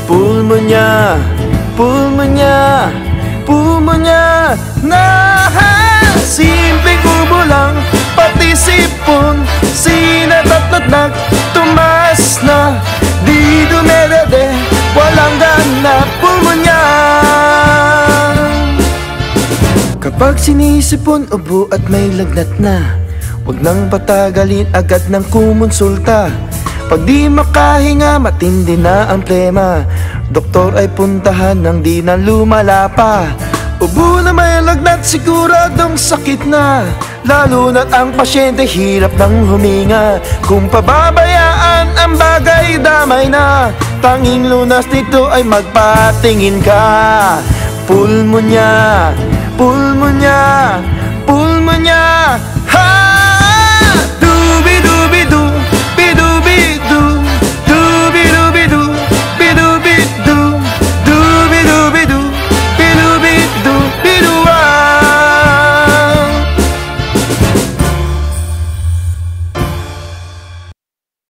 Pulmonya, pulmonya, pulmonya na simpleng ubo lang, pati sipon sinat-at-nat tumas na, di dumedede, walang ganap. Pulmonya. Kapag sinisipon, ubo at may lagnat na, huwag nang patagalin, agad ng kumonsulta. Pag di makahinga, matindi na ang plema, doktor ay puntahan nang di na lumala pa. Ubo na may lagnat, siguradong sakit na, lalo na't ang pasyente hirap nang huminga. Kung pababayaan ang bagay, damay na, tanging lunas nito ay magpatingin ka. Pulmonya, pulmonya, pulmonya